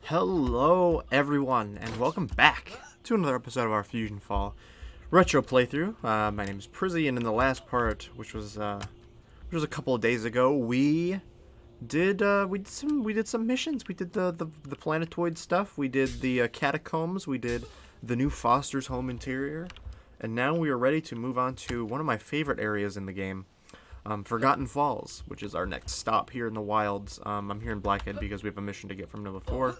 Hello everyone, and welcome back to another episode of our FusionFall retro playthrough. My name is Prizzy, and in the last part, which was a couple of days ago, we did some missions. We did the planetoid stuff. We did the catacombs. We did the new Foster's home interior, and now we are ready to move on to one of my favorite areas in the game. Forgotten Falls, which is our next stop here in the wilds. I'm here in Blackhead because we have a mission to get from Nova 4.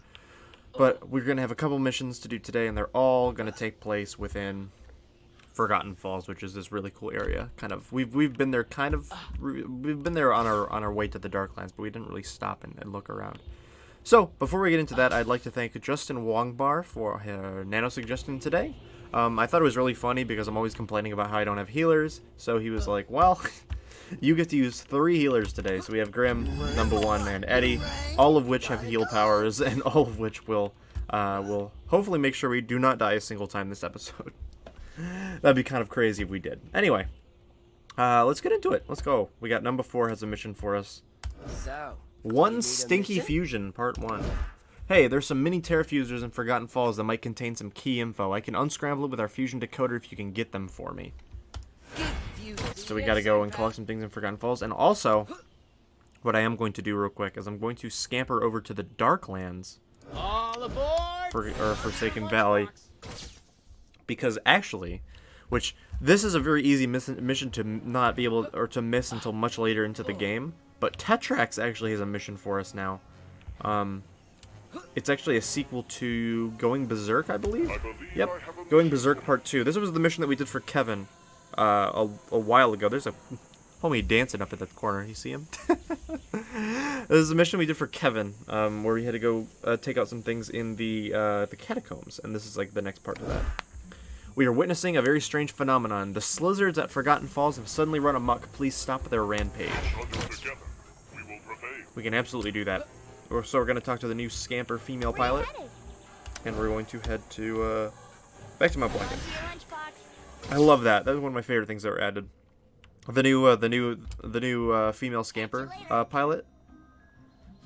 But we're going to have a couple missions to do today, and they're all going to take place within Forgotten Falls, which is this really cool area. We've been there we've been there on our way to the Darklands, but we didn't really stop and look around. So, before we get into that, I'd like to thank Justin Wongbar for her nano suggestion today. I thought it was really funny because I'm always complaining about how I don't have healers, so he was like, well, you get to use 3 healers today. So we have Grim, number 1, and Eddie, all of which have heal powers, and all of which will hopefully make sure we do not die a single time this episode. That'd be kind of crazy if we did. Anyway, let's get into it. Let's go. We got number 4 has a mission for us. So, One Stinky Fusion, part 1. Hey, there's some mini terrafusers in Forgotten Falls that might contain some key info. I can unscramble it with our fusion decoder if you can get them for me. So we gotta go and collect some things in Forgotten Falls. And also, what I am going to do real quick is I'm going to scamper over to the Darklands. All aboard! Or Forsaken Valley. Because actually, this is a very easy mission to not be able, or to miss until much later into the game. But Tetrax actually has a mission for us now. It's actually a sequel to Going Berserk, I believe? Yep, Going Berserk Part 2. This was the mission that we did for Kevin a while ago. There's a homie dancing up at the corner. You see him? This is a mission we did for Kevin, where we had to go take out some things in the catacombs, and this is like the next part of that. We are witnessing a very strange phenomenon. The Slizzards at Forgotten Falls have suddenly run amok. Please stop their rampage. We can absolutely do that. So we're going to talk to the new Scamper female pilot, and we're going to head to back to my blanket. I love that. That's one of my favorite things that were added. The new female Scamper pilot.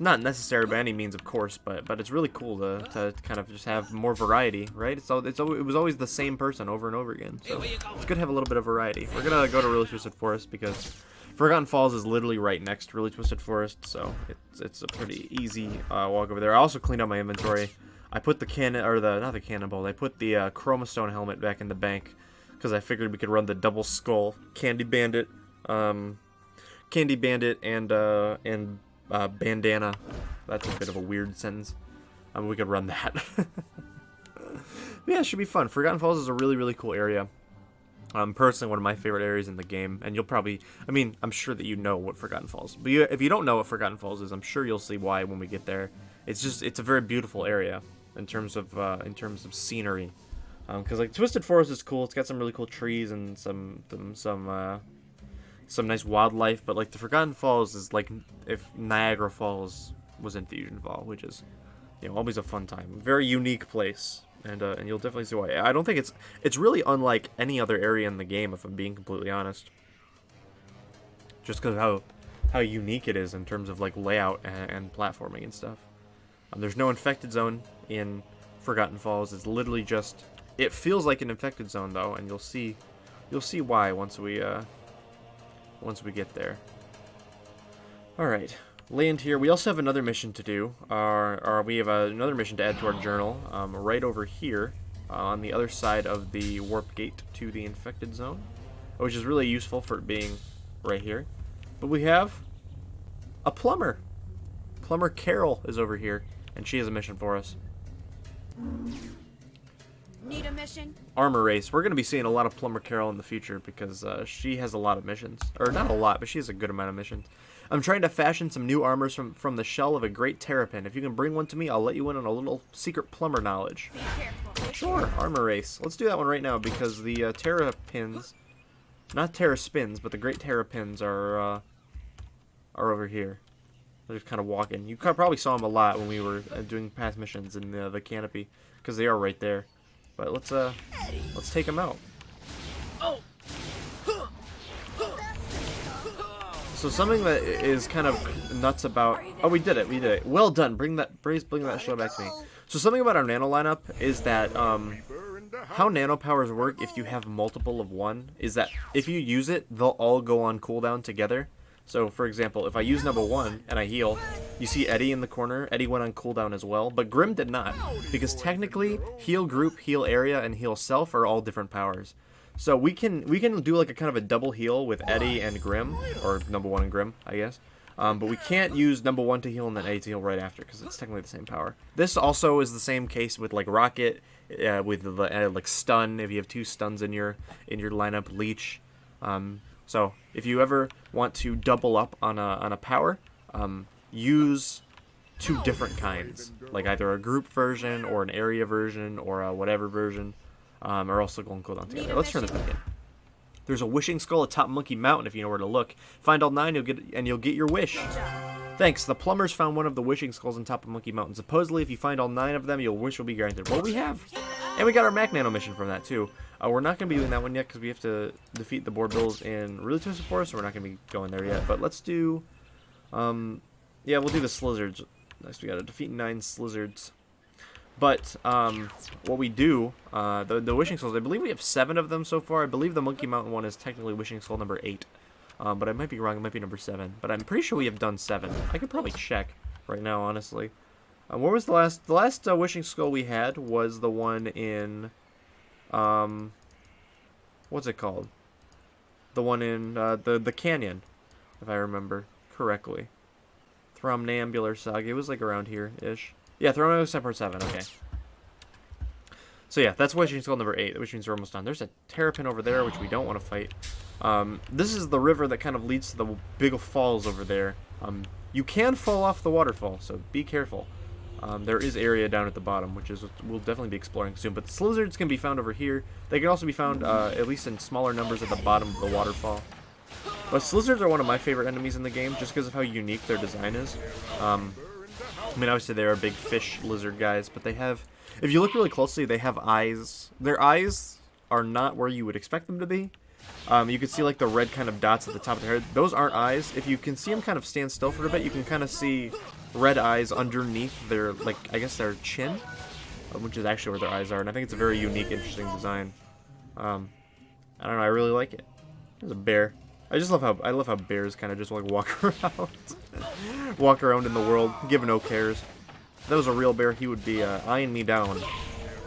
Not necessary by any means, of course, but it's really cool to kind of just have more variety, right? It was always the same person over and over again, so it's good to have a little bit of variety. We're gonna go to Really Twisted Forest because Forgotten Falls is literally right next to Really Twisted Forest, so it's a pretty easy walk over there. I also cleaned out my inventory. I put the not the cannonball. I put the Chroma Stone helmet back in the bank because I figured we could run the double skull Candy Bandit, and bandana. That's a bit of a weird sentence. We could run that. Yeah, it should be fun. Forgotten Falls is a really, really cool area. Personally, one of my favorite areas in the game, and you'll probably, I'm sure that you know what Forgotten Falls is. But if you don't know what Forgotten Falls is, I'm sure you'll see why when we get there. It's a very beautiful area in terms of scenery. Because like Twisted Forest is cool. It's got some really cool trees and some nice wildlife, but like the Forgotten Falls is like if Niagara Falls was in FusionFall, which is, always a fun time. Very unique place, and you'll definitely see why. I don't think it's really unlike any other area in the game, if I'm being completely honest. Just because of how unique it is in terms of like layout and platforming and stuff. There's no infected zone in Forgotten Falls. It's literally just, it feels like an infected zone though, and you'll see why once we get there. Alright, land here. We also have another mission to do. We have another mission to add to our journal, right over here, on the other side of the warp gate to the infected zone, which is really useful for it being right here. But we have a plumber. Plumber Carol is over here, and she has a mission for us. Need a mission? Armor race. We're going to be seeing a lot of Plumber Carol in the future because she has a lot of missions. Or not a lot, but she has a good amount of missions. I'm trying to fashion some new armors from the shell of a great terrapin. If you can bring one to me, I'll let you in on a little secret plumber knowledge. Be careful. Sure, armor race. Let's do that one right now because the terrapins, not terraspins, but the great terrapins are over here. They're just kind of walking. You probably saw them a lot when we were doing past missions in the canopy because they are right there. But let's take them out. So something that is kind of nuts about... Oh, we did it. Well done. Bring that shell back to me. So something about our nano lineup is that how nano powers work if you have multiple of one is that if you use it, they'll all go on cooldown together. So, for example, if I use number 1 and I heal, you see Eddie in the corner. Eddie went on cooldown as well, but Grim did not, because technically, heal group, heal area, and heal self are all different powers. So we can do like a kind of a double heal with Eddie and Grim, or number 1 and Grim, I guess. But we can't use number 1 to heal and then Eddie to heal right after, because it's technically the same power. This also is the same case with like Rocket, with the like stun. If you have 2 stuns in your lineup, Leech. So if you ever want to double up on a power, use 2 different kinds, like either a group version or an area version or a whatever version, or also go and cooldown together. Let's turn this back in. There's a wishing skull atop Monkey Mountain if you know where to look. Find all 9, you'll get your wish. Thanks. The plumbers found one of the wishing skulls on top of Monkey Mountain. Supposedly, if you find all 9 of them, your wish will be granted. Well, we have. And we got our Mac Nano mission from that, too. We're not going to be doing that one yet because we have to defeat the board bills in Really Twisted Forest, so we're not going to be going there yet. But let's do... yeah, we'll do the Slizzards. Next, we got to defeat 9 Slizzards. But, what we do, the Wishing Skulls, I believe we have 7 of them so far. I believe the Monkey Mountain one is technically Wishing Skull number 8. But I might be wrong, it might be number 7. But I'm pretty sure we have done 7. I could probably check right now, honestly. What was the last... The last Wishing Skull we had was the one in... what's it called? The one in, the canyon, if I remember correctly. Thromnambular Saga, it was like around here-ish. Yeah, Thromnambular Saga Part 7, okay. So yeah, that's Wishing Skull number 8, which means we're almost done. There's a terrapin over there, which we don't want to fight. This is the river that kind of leads to the big falls over there. You can fall off the waterfall, so be careful. There is area down at the bottom, which is we'll definitely be exploring soon. But the Slizzards can be found over here. They can also be found, at least in smaller numbers, at the bottom of the waterfall. But Slizzards are one of my favorite enemies in the game, just because of how unique their design is. I mean, obviously they are big fish lizard guys, but they have... If you look really closely, they have eyes. Their eyes are not where you would expect them to be. You can see like the red kind of dots at the top of their head. Those aren't eyes. If you can see them kind of stand still for a bit, you can kind of see red eyes underneath their, like, I guess their chin, which is actually where their eyes are. And I think it's a very unique, interesting design. I don't know. I really like it. There's a bear. I love how bears kind of just like walk around, walk around in the world, give no cares. If that was a real bear, he would be eyeing me down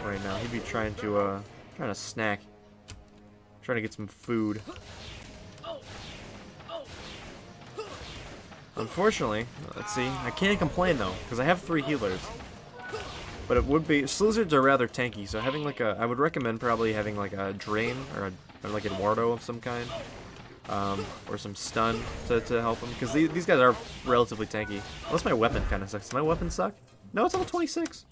right now. He'd be trying to snack, trying to get some food. Unfortunately, let's see. I can't complain though, because I have 3 healers. But it would be... Slizzards are rather tanky, so having like a... I would recommend probably having like a Drain or like Eduardo of some kind. Or some stun to help them, because these guys are relatively tanky. Unless my weapon kind of sucks. Does my weapon suck? No, it's level 26.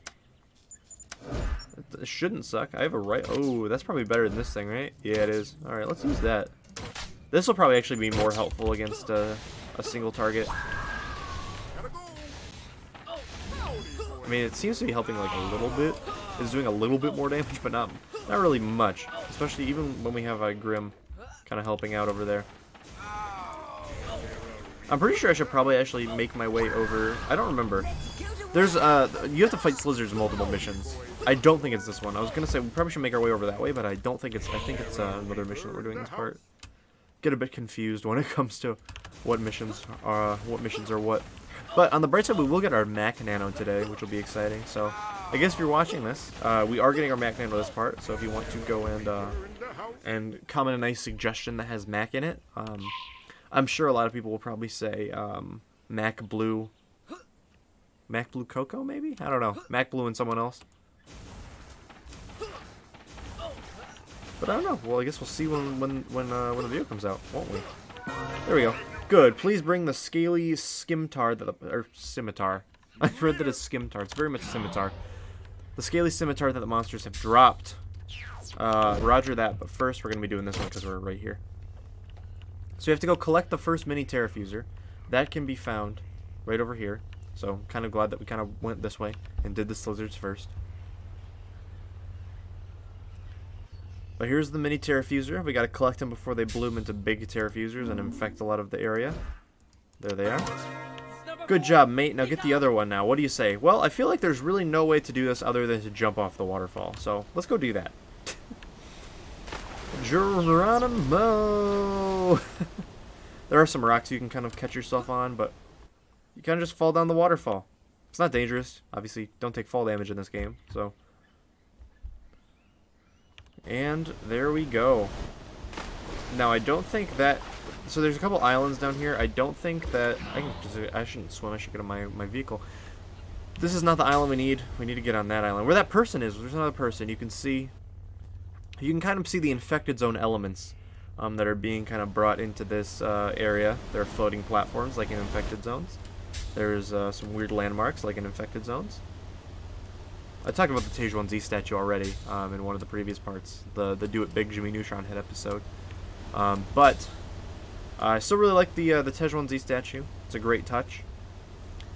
It shouldn't suck. I have a right... Oh, that's probably better than this thing, right? Yeah, it is. Alright, let's use that. This will probably actually be more helpful against a single target. I mean, it seems to be helping like a little bit. It's doing a little bit more damage, but not really much. Especially even when we have a Grim kind of helping out over there. I'm pretty sure I should probably actually make my way over. I don't remember. There's you have to fight Slizzards multiple missions. I don't think it's this one. I was gonna say we probably should make our way over that way, but I don't think it's. I think it's another mission that we're doing this part. Get a bit confused when it comes to what missions are what. But on the bright side, we will get our Mac Nano today, which will be exciting. So I guess if you're watching this, we are getting our Mac Nano this part. So if you want to go and comment a nice suggestion that has Mac in it, I'm sure a lot of people will probably say Mac Blue Coco, maybe? I don't know. Mac Blue and someone else. But I don't know. Well, I guess we'll see when the video comes out, won't we? There we go. Good. Please bring the scaly scimitar or scimitar. I read that as scimitar. It's very much scimitar. The scaly scimitar that the monsters have dropped. Roger that. But first, we're gonna be doing this one because we're right here. So you have to go collect the first mini Terrafuser. That can be found right over here. So I'm kind of glad that we kind of went this way and did the Slizzards first. But here's the mini Terrafuser. We gotta collect them before they bloom into big Terrafusers and infect a lot of the area. There they are. Good job, mate. Now get the other one now. What do you say? Well, I feel like there's really no way to do this other than to jump off the waterfall. So, let's go do that. Geronimo! There are some rocks you can kind of catch yourself on, but you kind of just fall down the waterfall. It's not dangerous. Obviously, don't take fall damage in this game, so... And there we go. Now, I don't think that... So there's a couple islands down here. I don't think that... I shouldn't swim. I should get on my vehicle. This is not the island we need. We need to get on that island. Where that person is, there's another person. You can see... You can kind of see the infected zone elements that are being kind of brought into this area. There are floating platforms, like in infected zones. There's some weird landmarks, like in infected zones. I talked about the Tej1Z statue already in one of the previous parts. The Do It Big Jimmy Neutron Head episode. But... I still really like the Tej1Z statue. It's a great touch.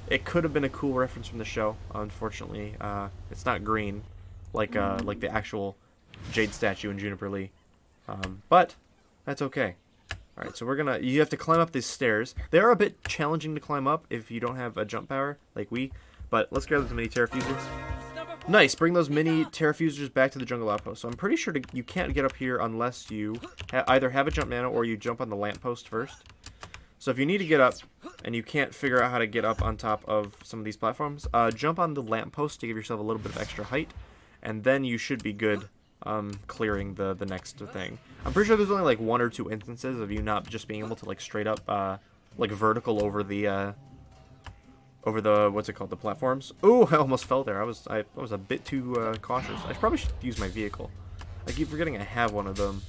It could have been a cool reference from the show. Unfortunately, it's not green like the actual Jade statue in Juniper Lee. But that's okay. All right, so you have to climb up these stairs. They are a bit challenging to climb up if you don't have a jump power like we. But let's grab those mini terrafusers. Nice, bring those mini terrafusers back to the jungle outpost. So I'm pretty sure you can't get up here unless you either have a jump nano or you jump on the lamppost first. So if you need to get up and you can't figure out how to get up on top of some of these platforms, jump on the lamppost to give yourself a little bit of extra height, and then you should be good clearing the next thing. I'm pretty sure there's only like 1 or 2 instances of you not just being able to like straight up like vertical over the what's it called, the platforms. Ooh, I almost fell there. I was a bit too cautious. I probably should use my vehicle. I keep forgetting I have one of them.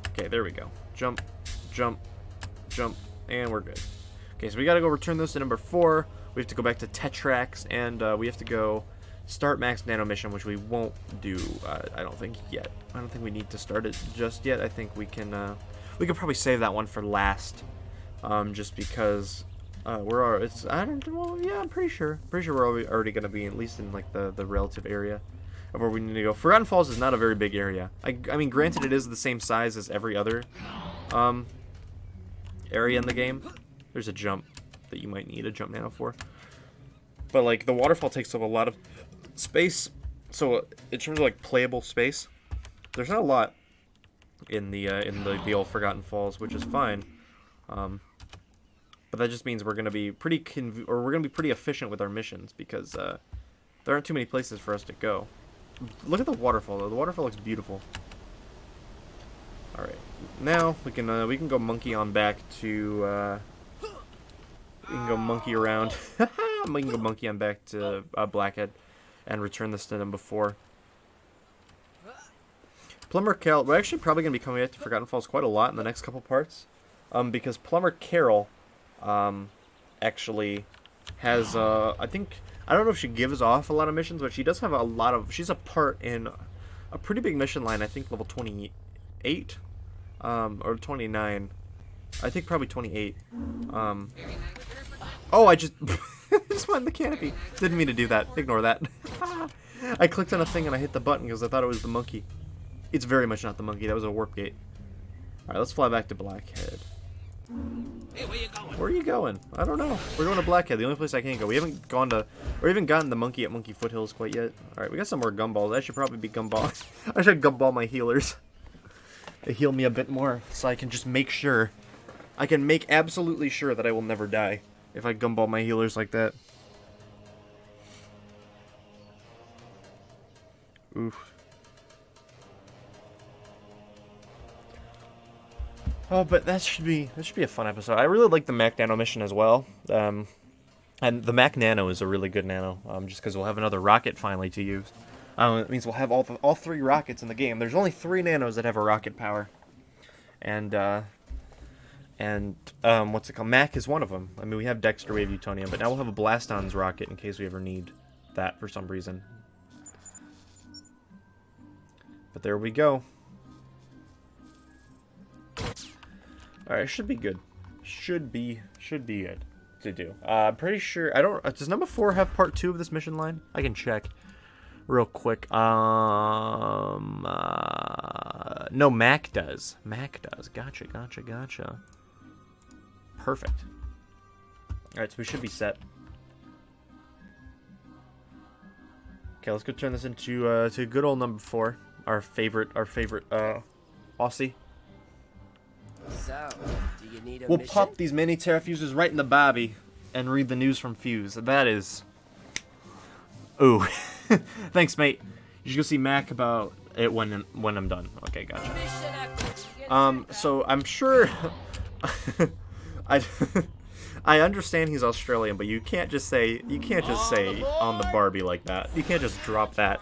Okay, there we go. Jump, jump, jump, and we're good. Okay, so we gotta go return this to number 4. We have to go back to Tetrax, and we have to go start Mac Nano mission, which we won't do, I don't think, yet. I don't think we need to start it just yet. I think we can probably save that one for last. Just because I'm pretty sure we're already gonna be at least in like the relative area of where we need to go. Forgotten Falls is not a very big area. I mean, granted, it is the same size as every other area in the game. There's a jump that you might need a jump nano for, but like the waterfall takes up a lot of space. So in terms of like playable space, there's not a lot in the old Forgotten Falls, which is fine. But that just means we're gonna be pretty efficient with our missions because there aren't too many places for us to go. Look at the waterfall though. The waterfall looks beautiful. All right, now we can go monkey on back to we can go monkey around. We can go monkey on back to Blackhead and return this to number 4. Plumber Carol, we're actually probably gonna be coming back to Forgotten Falls quite a lot in the next couple parts. Because Plumber Carol actually has, I don't know if she gives off a lot of missions, but she does have she's a part in a pretty big mission line, I think level 28, or 29, I think probably 28, oh, I just, just went in the canopy, didn't mean to do that, ignore that. I clicked on a thing and I hit the button because I thought it was the monkey. It's very much not the monkey, that was a warp gate. Alright, let's fly back to Blackhead. Hey, where you going? Where are you going? I don't know. We're going to Blackhead, the only place I can't go. We haven't gotten the monkey at Monkey Foothills quite yet. Alright, we got some more gumballs. I should probably be gumball. I should gumball my healers. They heal me a bit more, so I can just make sure. I can make absolutely sure that I will never die if I gumball my healers like that. Oof. Oh, but that should be a fun episode. I really like the Mac Nano mission as well. And the Mac Nano is a really good nano, just because we'll have another rocket finally to use. It means we'll have all 3 rockets in the game. There's only 3 nanos that have a rocket power, and what's it called? Mac is one of them. I mean, we have Dexter Wave Utonium, but now we'll have a Blastons rocket in case we ever need that for some reason. But there we go. Alright, should be good. Should be good to do. I'm pretty sure, does number 4 have part 2 of this mission line? I can check real quick. No, Mac does. Mac does. Gotcha. Perfect. Alright, so we should be set. Okay, let's go turn this into to good old number 4. Our favorite Aussie. So, do you need a We'll mission? pop these mini terrafuses right in the bobby and read the news from Fuse. That is... Ooh. Thanks, mate. You should go see Mac about it when I'm done. Okay, gotcha. Mission active. So I'm sure... I understand he's Australian, but you can't just say on the Barbie like that. You can't just drop that.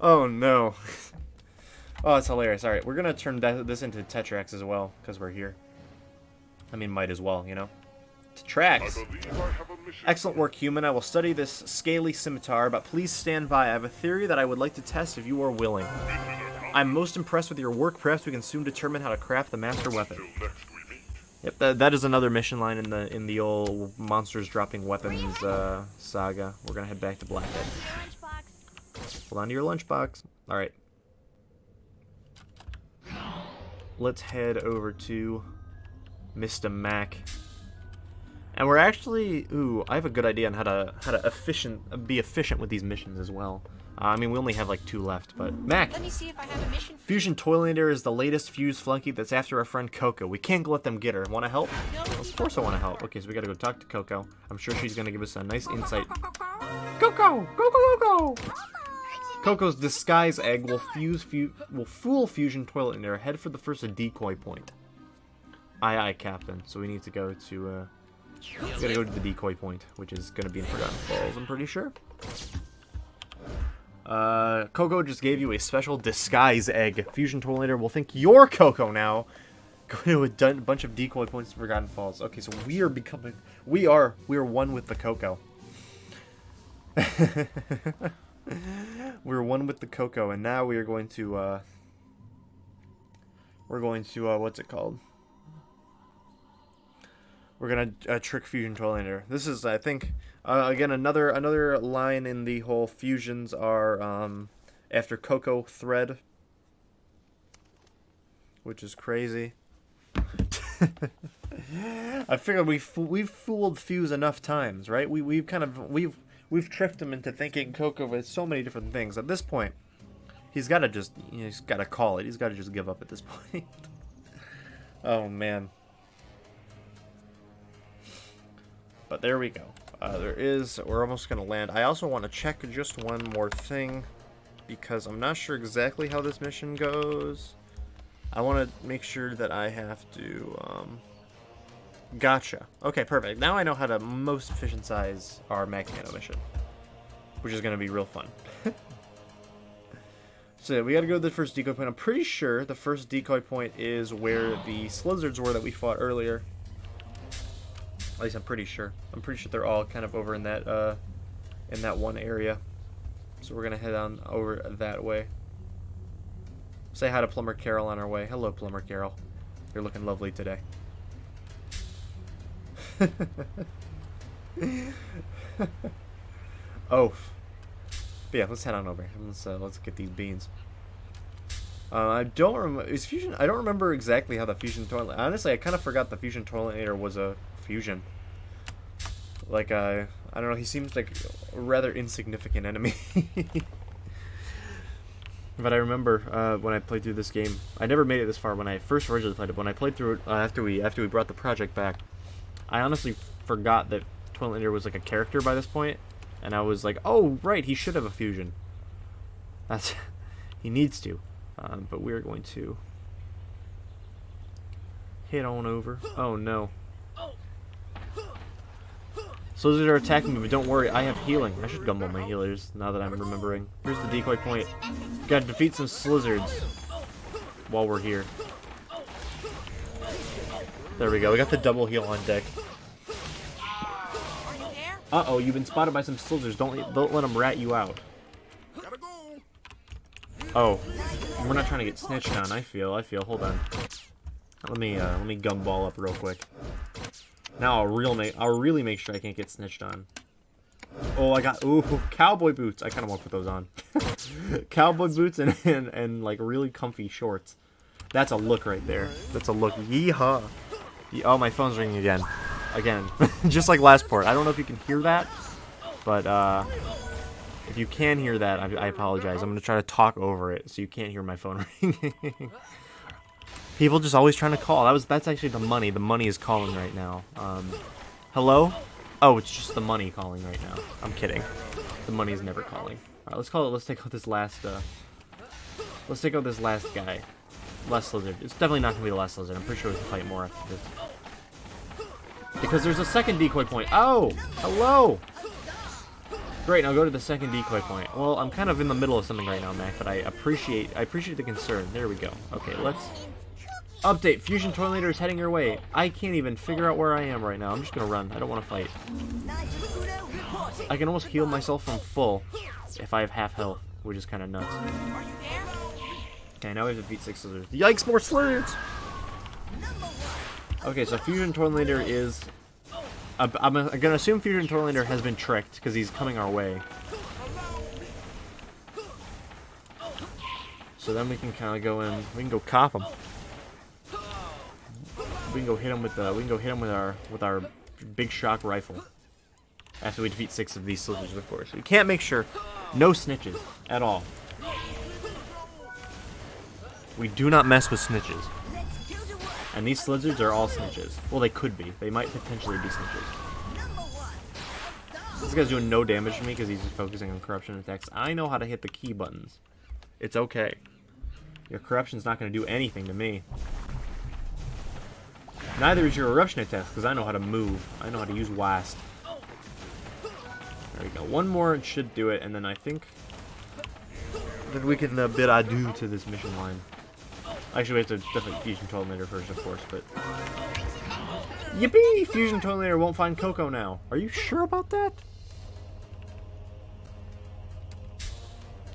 Oh no. Oh, it's hilarious. Alright, we're gonna turn this into Tetrax as well, because we're here. I mean, might as well, you know? Tetrax! Excellent work, human. I will study this scaly scimitar, but please stand by. I have a theory that I would like to test if you are willing. I'm most impressed with your work. Perhaps we can soon determine how to craft the master weapon. Yep, that is another mission line in the old monsters dropping weapons saga. We're gonna head back to Blackhead. Hold on to your lunchbox. Alright. Let's head over to Mr. Mac. And we're actually... Ooh, I have a good idea on how to be efficient with these missions as well. I mean, we only have like 2 left, but... Mac! Let me see if I have a mission. Fusion Toylander is the latest Fuse flunky that's after our friend Coco. We can't let them get her. Want to help? Of course I want to help. Okay, so we gotta go talk to Coco. I'm sure she's gonna give us a nice insight. Coco! Coco! Coco's disguise egg will fool Fusion Toylander. Head for the first decoy point. Aye, Captain. So we need to go to, we gotta go to the decoy point, which is gonna be in Forgotten Falls, I'm pretty sure. Coco just gave you a special disguise egg. Fusion Toylander will think you're Coco now. Go to a bunch of decoy points in Forgotten Falls. Okay, so we are one with the Coco. We're one with the Coco, and now we are going to, what's it called? We're gonna trick Fusion Toylander. This is, I think, again, another line in the whole fusions are after Coco thread, which is crazy. I figured we've fooled Fuse enough times, right? We've tricked him into thinking Coco with so many different things. At this point, he's got to just, he's got to call it. He's got to just give up at this point. Oh man. But there we go. We're almost going to land. I also want to check just one more thing, because I'm not sure exactly how this mission goes. I want to make sure that I have to, gotcha. Okay, perfect. Now I know how to most efficient size our Mac Nano mission, which is going to be real fun. So we got to go to the first decoy point. I'm pretty sure the first decoy point is where the Slizzards were that we fought earlier. At least I'm pretty sure. I'm pretty sure they're all kind of over in that one area. So we're gonna head on over that way. Say hi to Plumber Carol on our way. Hello, Plumber Carol. You're looking lovely today. Oh. But yeah, let's head on over. Let's get these beans. I don't remember. I don't remember exactly how the Fusion Toilet. Honestly, I kind of forgot the Fusion Toiletator was a fusion. Like, I don't know. He seems like a rather insignificant enemy. But I remember when I played through this game. I never made it this far when I first originally played it. But when I played through it after we brought the project back, I honestly forgot that Toiletator was like a character by this point, and I was like, oh right, he should have a fusion. He needs to. But we're going to head on over. Oh no. Slizzards are attacking me, but don't worry, I have healing. I should gumbo my healers now that I'm remembering. Here's the decoy point. Gotta defeat some Slizzards while we're here. There we go, we got the double heal on deck. Uh-oh, you've been spotted by some Slizzards. Don't let them rat you out. Oh, we're not trying to get snitched on. I feel. Hold on. Let me gumball up real quick. Now I'll really make sure I can't get snitched on. Oh, I got cowboy boots. I kind of want to put those on. Cowboy boots and like really comfy shorts. That's a look right there. That's a look. Yeehaw. Oh, my phone's ringing again. Again. Just like last port. I don't know if you can hear that, but if you can hear that, I apologize. I'm going to try to talk over it so you can't hear my phone ringing. People just always trying to call. That's actually the money. The money is calling right now. Hello? Oh, it's just the money calling right now. I'm kidding. The money is never calling. All right, let's take out this last let's take out this last guy. Last lizard. It's definitely not going to be the last lizard. I'm pretty sure we can fight more after this. Because there's a second decoy point. Oh! Hello! Great, now go to the second decoy point. Well, I'm kind of in the middle of something right now, Mac, but I appreciate the concern. There we go. Okay, let's... Update. Fusion Tornado is heading your way. I can't even figure out where I am right now. I'm just going to run. I don't want to fight. I can almost heal myself from full if I have half health, which is kind of nuts. Okay, now we have to defeat 6 lizards. Yikes, more lizards! Okay, so Fusion Tornado is... I'm gonna assume Fusion Tornado has been tricked, because he's coming our way. So then we can kind of go in... We can go cop him. We can go hit him with our big shock rifle. After we defeat 6 of these lizards, of course. We can't make sure... No snitches. At all. We do not mess with snitches. And these lizards are all snitches. Well, they could be. They might potentially be snitches. This guy's doing no damage to me because he's just focusing on corruption attacks. I know how to hit the key buttons. It's okay. Your corruption's not going to do anything to me. Neither is your eruption attacks because I know how to move. I know how to use WAST. There we go. One more should do it, and then I think that we can bid adieu to this mission line. Actually, we have to definitely Fusion Tornado first, of course, but... Yippee! Fusion Tornado won't find Coco now. Are you sure about that?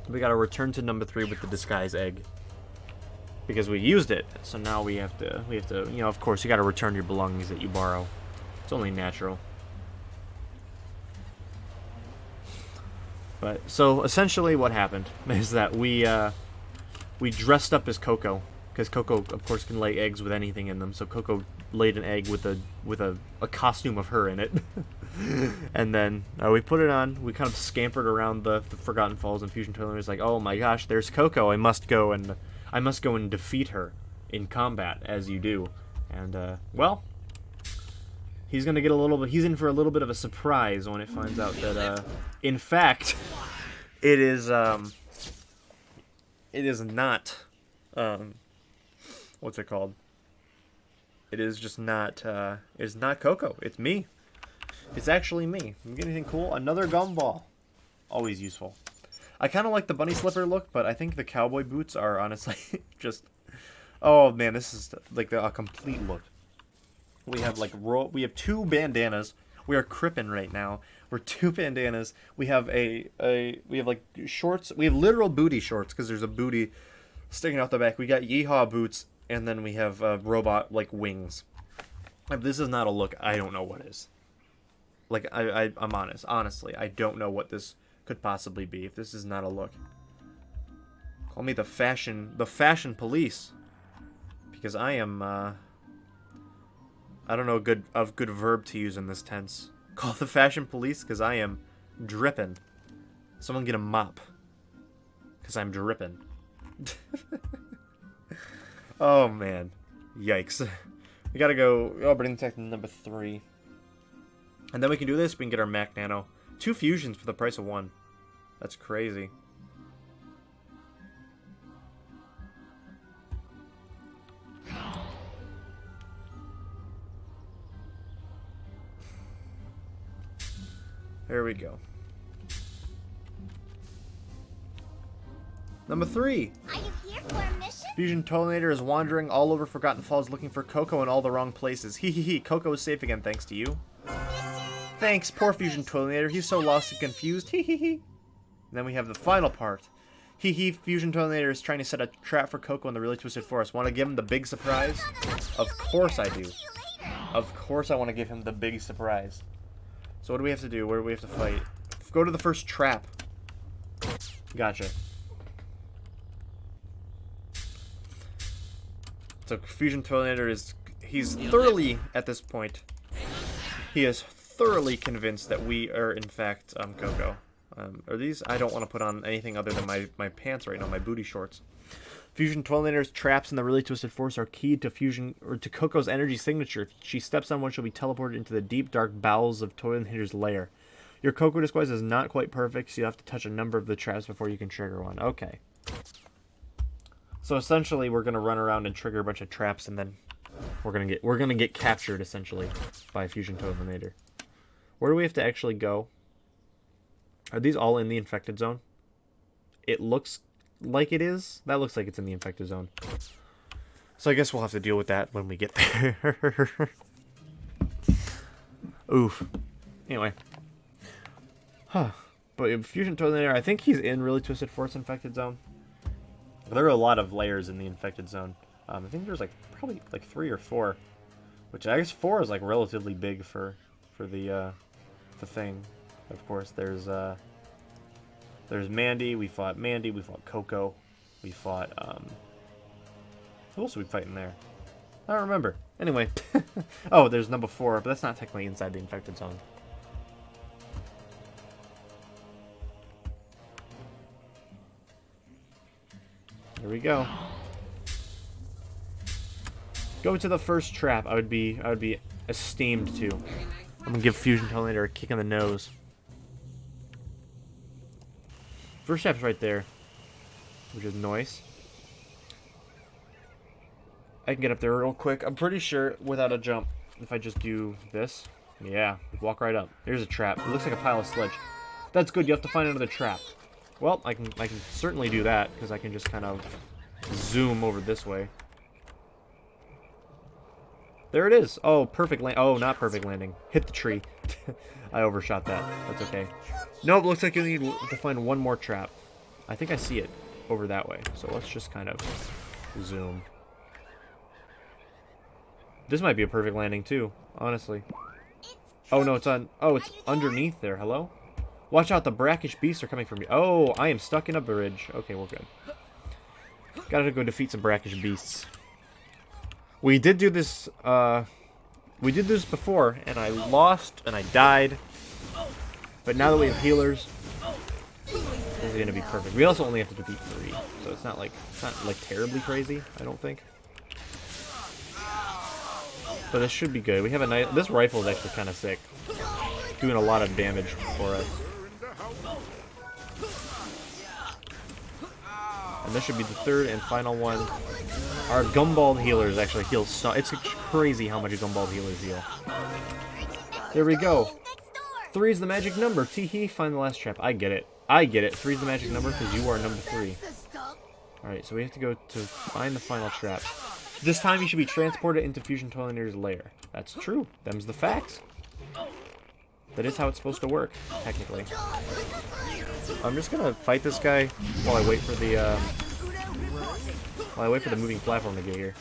We gotta return to number 3 with the disguise egg. Because we used it, so now we have to, you know, of course, you gotta return your belongings that you borrow. It's only natural. But, so, essentially what happened is that we dressed up as Coco. Because Coco, of course, can lay eggs with anything in them. So Coco laid an egg with a costume of her in it. And then we put it on. We kind of scampered around the Forgotten Falls, and Fusion Tornado was like, "Oh my gosh, there's Coco! I must go and defeat her in combat, as you do." And well, he's gonna get he's in for a little bit of a surprise when it finds out that in fact, it is not. What's it called? It is just not, it's not Coco. It's me. It's actually me. I'm getting anything cool? Another gumball. Always useful. I kind of like the bunny slipper look, but I think the cowboy boots are honestly just... Oh, man, this is like a complete look. We have, like, we have 2 bandanas. We are crippin' right now. We're 2 bandanas. We have we have, like, shorts. We have literal booty shorts, because there's a booty sticking out the back. We got yeehaw boots. And then we have robot, like, wings. If this is not a look, I don't know what is. Like, I'm honest. Honestly, I don't know what this could possibly be if this is not a look. Call me the fashion police. Because I am, I don't know a good verb to use in this tense. Call the fashion police because I am dripping. Someone get a mop. Because I'm dripping. Oh, man. Yikes. We gotta go... Oh, bring the tech to number 3. And then we can do this. We can get our Mac Nano. 2 fusions for the price of 1. That's crazy. There we go. Number 3. Are you here for a mission? Fusion Tornado is wandering all over Forgotten Falls looking for Coco in all the wrong places. Hee hee hee. Coco is safe again thanks to you. Thanks, poor Fusion Tornado. He's so lost and confused. Hee hee hee. Then we have the final part. Hee hee. Fusion Tornado is trying to set a trap for Coco in the really twisted forest. Want to give him the big surprise? Of course I do. Of course I want to give him the big surprise. So what do we have to do? Where do we have to fight? Go to the first trap. Gotcha. So Fusion Tornado is he's thoroughly, at this point, he is thoroughly convinced that we are, in fact, Coco. Are these? I don't want to put on anything other than my pants right now, my booty shorts. Fusion Toilinator's traps and the really twisted force are key to Fusion or to Coco's energy signature. If she steps on one, she'll be teleported into the deep, dark bowels of Toilinator's lair. Your Coco disguise is not quite perfect, so you have to touch a number of the traps before you can trigger one. Okay. So essentially, we're gonna run around and trigger a bunch of traps, and then we're gonna get captured essentially by Fusion Toilinator. Where do we have to actually go? Are these all in the infected zone? It looks like it is. That looks like it's in the infected zone. So I guess we'll have to deal with that when we get there. Oof. Anyway. Huh. But Fusion Toilinator, I think he's in really twisted force infected zone. There are a lot of layers in the infected zone. I think there's like probably like 3 or 4, which I guess 4 is like relatively big for the thing. Of course, there's Mandy. We fought Mandy. We fought Coco. We fought who else did we fight in there? I don't remember. Anyway, oh, there's number 4, but that's not technically inside the infected zone. Here we go. Go to the first trap. I would be esteemed to. I'm gonna give Fusion Toilinator a kick in the nose. First trap's right there, which is nice. I can get up there real quick. I'm pretty sure without a jump, if I just do this, yeah, walk right up. There's a trap. It looks like a pile of sludge. That's good. You have to find another trap. Well, I can certainly do that because I can just kind of zoom over this way. There it is. Oh, perfect land. Oh, not perfect landing. Hit the tree. I overshot that. That's okay. Nope, looks like you need to find one more trap. I think I see it over that way. So let's just kind of zoom. This might be a perfect landing too, honestly. Oh no, it's on. Oh, it's underneath there. Hello? Watch out, the brackish beasts are coming from you. Oh, I am stuck in a bridge. Okay, we're good. Gotta go defeat some brackish beasts. We did do this, before, and I lost, and I died. But now that we have healers, this is gonna be perfect. We also only have to defeat 3, so it's not like terribly crazy, I don't think. But this should be good. We have a nice. This rifle is actually kind of sick, doing a lot of damage for us. And this should be the 3rd and final one. Our gumballed healers actually heal so... It's crazy how much gumballed healers heal. There we go. 3 is the magic number. Tee-hee, find the last trap. I get it. I get it. 3 is the magic number because you are number 3. Alright, so we have to go to find the final trap. This time you should be transported into Fusion Toilinator's lair. That's true. Them's the facts. That is how it's supposed to work, technically. I'm just gonna fight this guy while I wait for the moving platform to get here.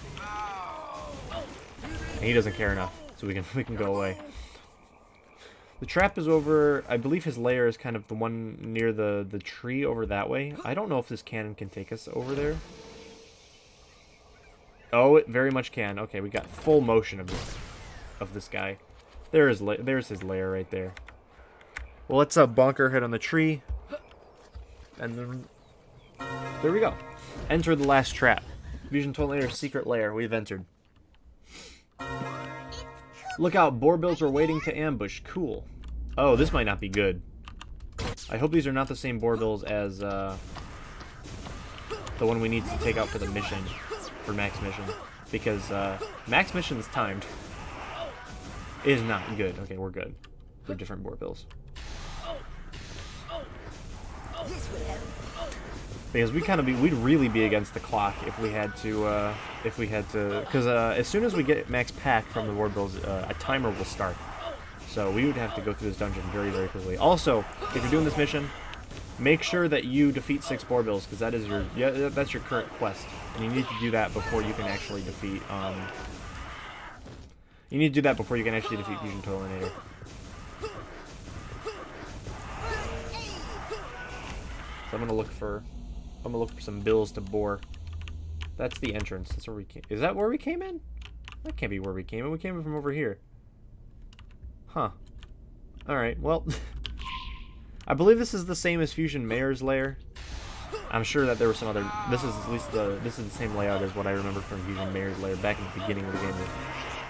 And he doesn't care enough, so we can go away. The trap is over. I believe his lair is kind of the one near the tree over that way. I don't know if this cannon can take us over there. Oh, it very much can. Okay, we got full motion of this guy. There's his lair right there. Well, let's bonk our head on the tree. And then there we go. Enter the last trap. Fusion Toilinator's secret lair. We've entered. Look out, boarbills are waiting to ambush. Cool. Oh, this might not be good. I hope these are not the same boarbills as the one we need to take out for the mission, for Mac's mission, because Mac's mission is timed. It is not good. Okay, we're good. We're different boarbills. Because we'd really be against the clock if we had to, because as soon as we get Mac's pack from the boarbills, a timer will start. So we would have to go through this dungeon very, very quickly. Also, if you're doing this mission, make sure that you defeat 6 boarbills, because that is that's your current quest, and you need to do that before you can actually defeat. You need to do that before you can actually defeat Fusion Toilinator. So I'm gonna look for some bills to bore. That's the entrance. That's where we came. Is that where we came in? That can't be where we came in. We came in from over here. Huh. Alright, well... I believe this is the same as Fusion Mayor's lair. I'm sure that there were some other... This is at least this is the same layout as what I remember from Fusion Mayor's lair back in the beginning of the game.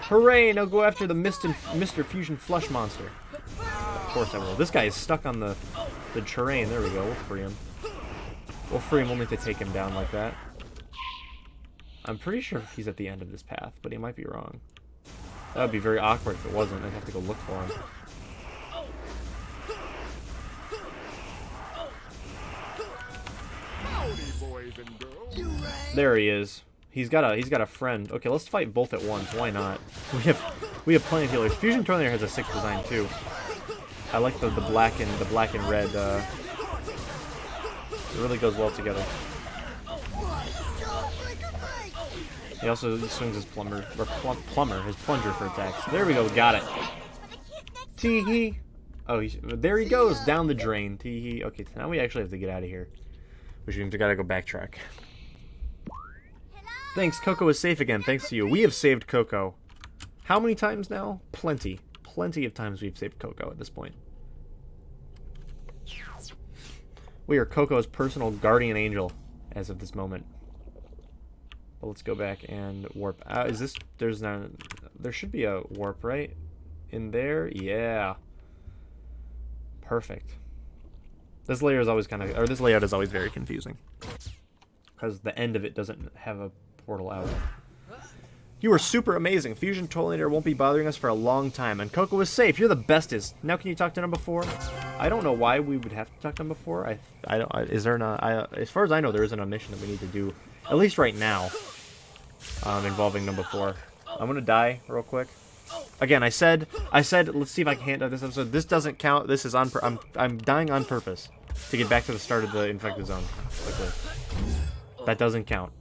Hooray! Now go after the Mr. Fusion Flush Monster. Of course I will. This guy is stuck on the terrain. There we go. We'll free him. We'll free him only to take him down like that. I'm pretty sure he's at the end of this path, but he might be wrong. That would be very awkward if it wasn't. I'd have to go look for him. There he is. He's got a friend. Okay, let's fight both at once. Why not? We have plenty of healers. Fusion Tornado has a sick design too. I like the black and red. It really goes well together. He also swings his plumber his plunger for attacks. There we go. Got it. Tee hee. Oh, there he goes down the drain. Tee hee. Okay, so now we actually have to get out of here. Which means we gotta go backtrack. Thanks, Coco is safe again. Thanks to you. We have saved Coco. How many times now? Plenty. Plenty of times we've saved Coco at this point. We are Coco's personal guardian angel as of this moment. But let's go back and warp. Is this... There's no... There should be a warp, right? In there? Yeah. Perfect. This layer is always kind of... Or this layout is always very confusing. Because the end of it doesn't have a portal out. You are super amazing. Fusion Tornado won't be bothering us for a long time. And Coco is safe. You're the bestest. Now can you talk to number 4? I don't know why we would have to talk to number 4. Is there not... as far as I know, there isn't a mission that we need to do. At least right now. Involving number 4. I'm gonna die real quick. Again, I said, let's see if I can handle this episode. This doesn't count. This is on... I'm dying on purpose to get back to the start of the infected zone. Quickly. That doesn't count.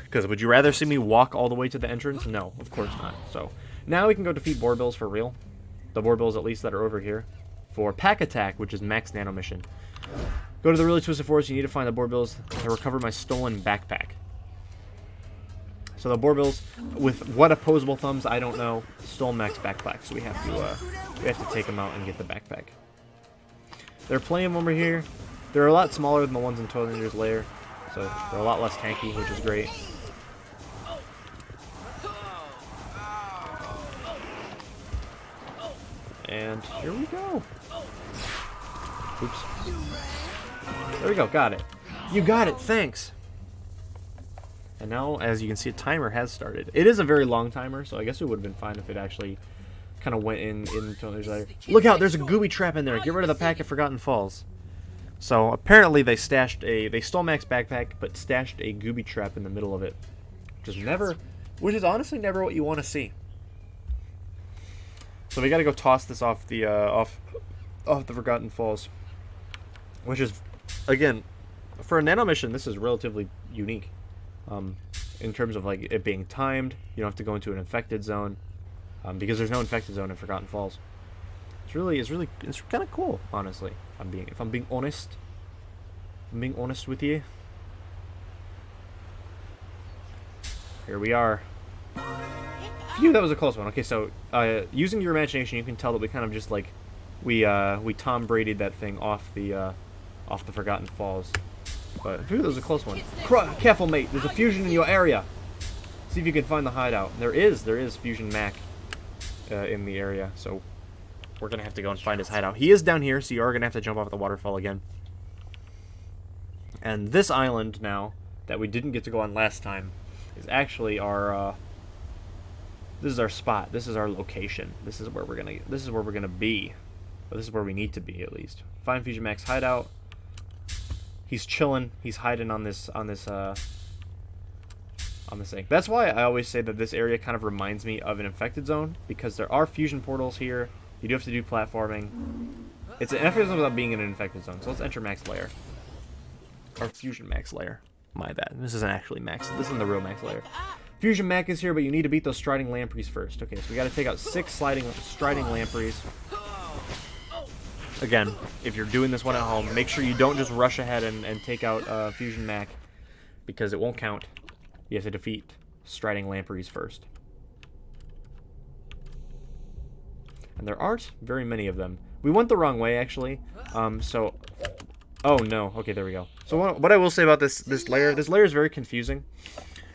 Because would you rather see me walk all the way to the entrance? No, of course not. So now we can go defeat Boarbills for real. The Boarbills, at least, that are over here. For Pack Attack, which is Max Nano mission. Go to the really twisted forest. You need to find the Boarbills to recover my stolen backpack. So the Boarbills, with what opposable thumbs, I don't know, stole Max backpack. So we have to take them out and get the backpack. There are plenty of them over here. They're a lot smaller than the ones in Tornado's lair, so they're a lot less tanky, which is great. And here we go. Oops. There we go, got it. You got it, thanks. And now, as you can see, a timer has started. It is a very long timer, so I guess it would have been fine if it actually kind of went into lair. Look out, there's a gooey trap in there. Get rid of the pack at Forgotten Falls. So apparently they stole Mac's backpack, but stashed a gooby trap in the middle of it, which is honestly never what you want to see. So we got to go toss this off the Forgotten Falls, which is, again, for a nano mission, this is relatively unique. In terms of like it being timed, you don't have to go into an infected zone, because there's no infected zone in Forgotten Falls. It's kind of cool, honestly. If I'm being honest with you. Here we are. Phew, that was a close one. Okay, so using your imagination, you can tell that we kind of just like we Tom Brady'd that thing off the Forgotten Falls. But phew, that was a close one. Careful, mate. There's a fusion in your area. See if you can find the hideout. There is Fusion Mac in the area, so we're gonna have to go and find his hideout. He is down here, so you are gonna have to jump off the waterfall again. And this island now that we didn't get to go on last time is actually our. This is our spot. This is our location. This is where we're gonna be. But this is where we need to be, at least. Find Fusion Mac's hideout. He's chilling. He's hiding on this thing. That's why I always say that this area kind of reminds me of an infected zone, because there are fusion portals here. You do have to do platforming. It's an infected zone without being in an infected zone. So let's enter Mac's lair. Or Fusion Mac's lair. My bad. This isn't actually Max. This isn't the real Mac's lair. Fusion Mac is here, but you need to beat those striding lampreys first. Okay, so we got to take out 6 striding lampreys. Again, if you're doing this one at home, make sure you don't just rush ahead and take out Fusion Mac. because it won't count. You have to defeat striding lampreys first. And there aren't very many of them. We went the wrong way, actually. So... Oh, no. Okay, there we go. So what I will say about this lair is very confusing.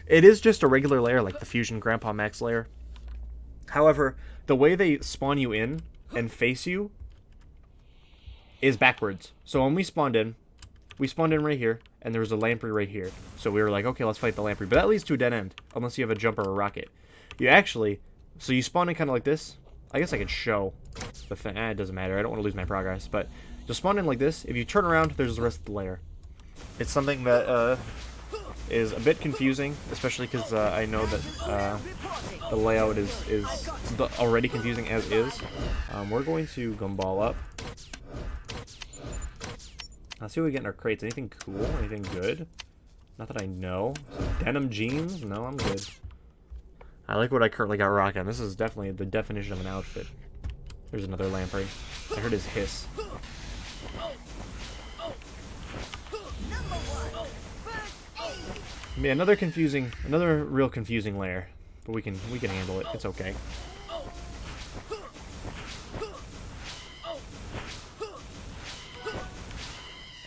It is just a regular lair, like the Fusion Grandpa Max lair. However, the way they spawn you in and face you is backwards. So when we spawned in right here, and there was a lamprey right here. So we were like, okay, let's fight the lamprey. But that leads to a dead end, unless you have a jump or a rocket. You actually... So you spawn in kind of like this. I guess I could show the thing. It doesn't matter. I don't want to lose my progress. But you'll spawn in like this. If you turn around, there's the rest of the lair. It's something that is a bit confusing, especially because I know that the layout is already confusing as is. We're going to gumball up. Let's see what we get in our crates. Anything cool? Anything good? Not that I know. Some denim jeans? No, I'm good. I like what I currently got rocking. This is definitely the definition of an outfit. There's another lamprey. I heard his hiss. Yeah, another real confusing lair. But we can handle it. It's okay.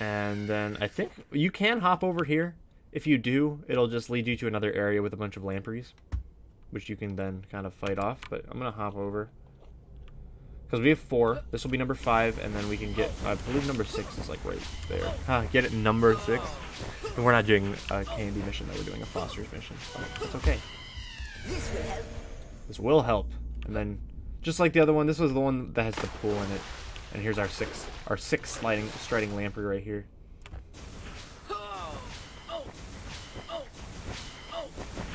And then I think you can hop over here. If you do, it'll just lead you to another area with a bunch of lampreys, which you can then kind of fight off. But I'm going to hop over. Because we have 4. This will be number 5, and then we can get, I believe number 6 is like right there. Get it, number 6. And we're not doing a candy mission, though. We're doing a Foster's mission. But that's okay. This will help. And then, just like the other one, this was the one that has the pool in it. And here's our sixth striding lamprey right here.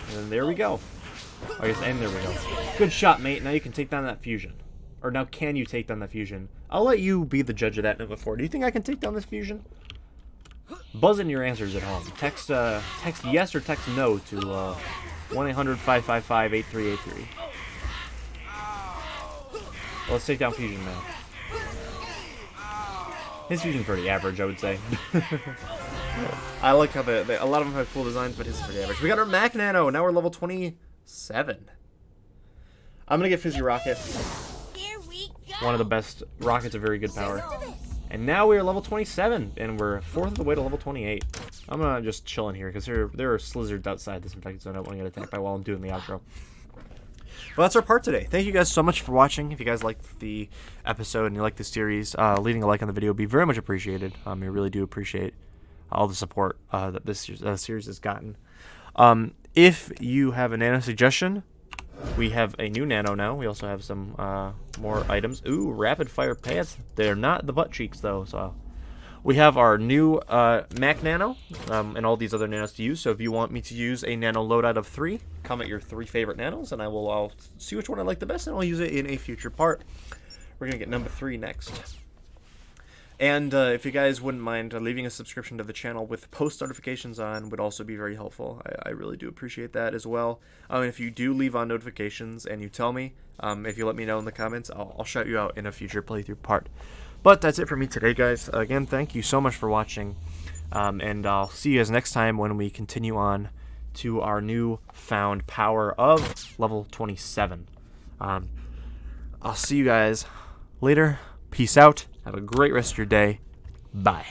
And then there we go. I guess, and there we go. Good shot, mate. Now you can take down that fusion. Or now can you take down the fusion? I'll let you be the judge of that number 4. Do you think I can take down this fusion? Buzz in your answers at home. Text yes or text no to 1-800-555-8383. Let's take down fusion now. His fusion's pretty average, I would say. I like how a lot of them have cool designs, but his is pretty average. We got our Mac Nano. Now we're level 27. I'm going to get Fizzy Rocket. Here we go. One of the best. Rocket's a very good power. And now we are level 27, and we're 4th of the way to level 28. I'm going to just chill in here, because there are slizzards outside this infected zone. I don't want to get attacked by while I'm doing the outro. Well, that's our part today. Thank you guys so much for watching. If you guys liked the episode and you like the series, leaving a like on the video would be very much appreciated. I really do appreciate all the support that this series has gotten. If you have a nano suggestion, we have a new nano now. We also have some more items. Ooh, rapid fire pants. They're not the butt cheeks, though. So we have our new Mac Nano and all these other nanos to use. So if you want me to use a nano loadout of 3, comment your 3 favorite nanos, and I'll see which one I like the best, and I'll use it in a future part. We're going to get number 3 next. And if you guys wouldn't mind leaving a subscription to the channel with post notifications on would also be very helpful. I really do appreciate that as well. If you do leave on notifications and you tell me, if you let me know in the comments, I'll shout you out in a future playthrough part. But that's it for me today, guys. Again, thank you so much for watching. And I'll see you guys next time when we continue on to our new found power of level 27. I'll see you guys later. Peace out. Have a great rest of your day. Bye.